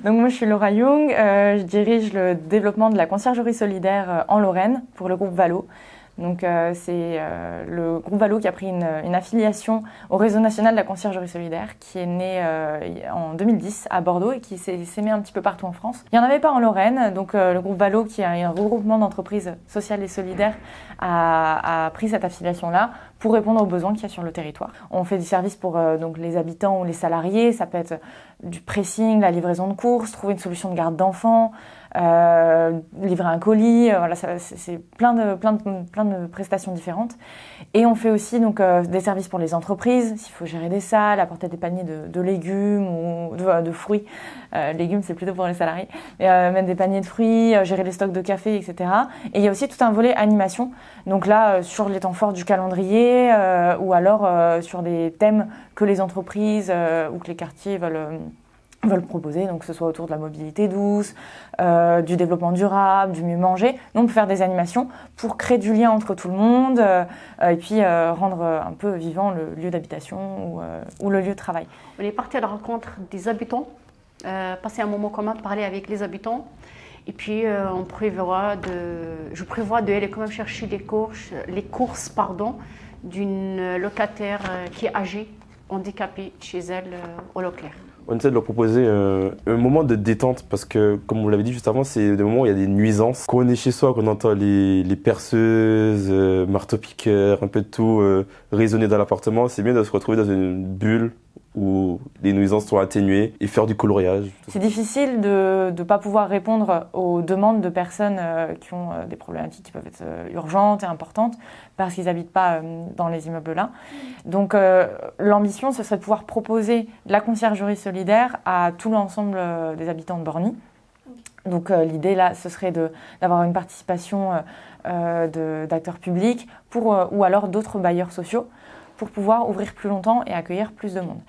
Donc moi je suis Laura Young, je dirige le développement de la conciergerie solidaire en Lorraine pour le groupe Valo. Donc c'est le groupe Valo qui a pris une affiliation au réseau national de la conciergerie solidaire qui est né en 2010 à Bordeaux et qui s'est sémé un petit peu partout en France. Il n'y en avait pas en Lorraine, donc le groupe Valo qui est un regroupement d'entreprises sociales et solidaires a pris cette affiliation-là pour répondre aux besoins qu'il y a sur le territoire. On fait du service pour donc les habitants ou les salariés, ça peut être du pressing, la livraison de courses, trouver une solution de garde d'enfants, livrer un colis, voilà, c'est plein de prestations différentes. Et on fait aussi donc des services pour les entreprises, s'il faut gérer des salles, apporter des paniers de légumes ou de fruits. Légumes, c'est plutôt pour les salariés. Mettre des paniers de fruits, gérer les stocks de café, etc. Et il y a aussi tout un volet animation. Donc là, sur les temps forts du calendrier, ou alors sur des thèmes que les entreprises ou que les quartiers veulent proposer, donc que ce soit autour de la mobilité douce, du développement durable, du mieux manger. Nous, on peut faire des animations pour créer du lien entre tout le monde et puis rendre un peu vivant le lieu d'habitation ou le lieu de travail. On est parti à la rencontre des habitants, passer un moment commun, parler avec les habitants. Et puis, je prévois d'aller quand même chercher les courses d'une locataire qui est âgée, handicapée, chez elle, au Leclerc. On essaie de leur proposer un moment de détente parce que, comme vous l'avez dit juste avant, c'est des moments où il y a des nuisances. Quand on est chez soi, qu'on entend les perceuses, marteaux-piqueurs, un peu de tout résonner dans l'appartement, c'est bien de se retrouver dans une bulle où les nuisances sont atténuées et faire du coloriage. C'est difficile de ne pas pouvoir répondre aux demandes de personnes qui ont des problématiques qui peuvent être urgentes et importantes parce qu'ils n'habitent pas dans les immeubles-là. Donc l'ambition, ce serait de pouvoir proposer de la conciergerie solidaire à tout l'ensemble des habitants de Borny. Donc l'idée là, ce serait d'avoir une participation d'acteurs publics ou alors d'autres bailleurs sociaux pour pouvoir ouvrir plus longtemps et accueillir plus de monde.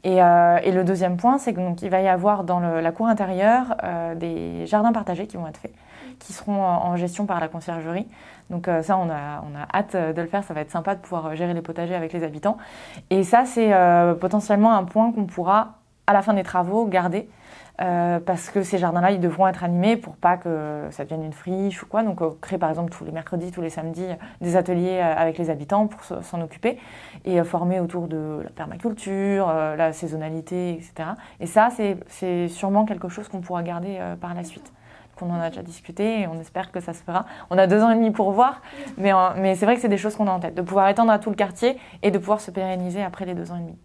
Et le deuxième point, c'est qu'il va y avoir dans la cour intérieure des jardins partagés qui vont être faits, qui seront en gestion par la conciergerie. Donc ça, on a hâte de le faire, ça va être sympa de pouvoir gérer les potagers avec les habitants. Et ça, c'est potentiellement un point qu'on pourra, à la fin des travaux, garder. Parce que ces jardins-là, ils devront être animés pour pas que ça devienne une friche ou quoi. Donc, créer par exemple tous les mercredis, tous les samedis, des ateliers avec les habitants pour s'en occuper et former autour de la permaculture, la saisonnalité, etc. Et ça, c'est sûrement quelque chose qu'on pourra garder par la suite. On en a déjà discuté et on espère que ça se fera. On a 2 ans et demi pour voir, mais c'est vrai que c'est des choses qu'on a en tête, de pouvoir étendre à tout le quartier et de pouvoir se pérenniser après les 2 ans et demi.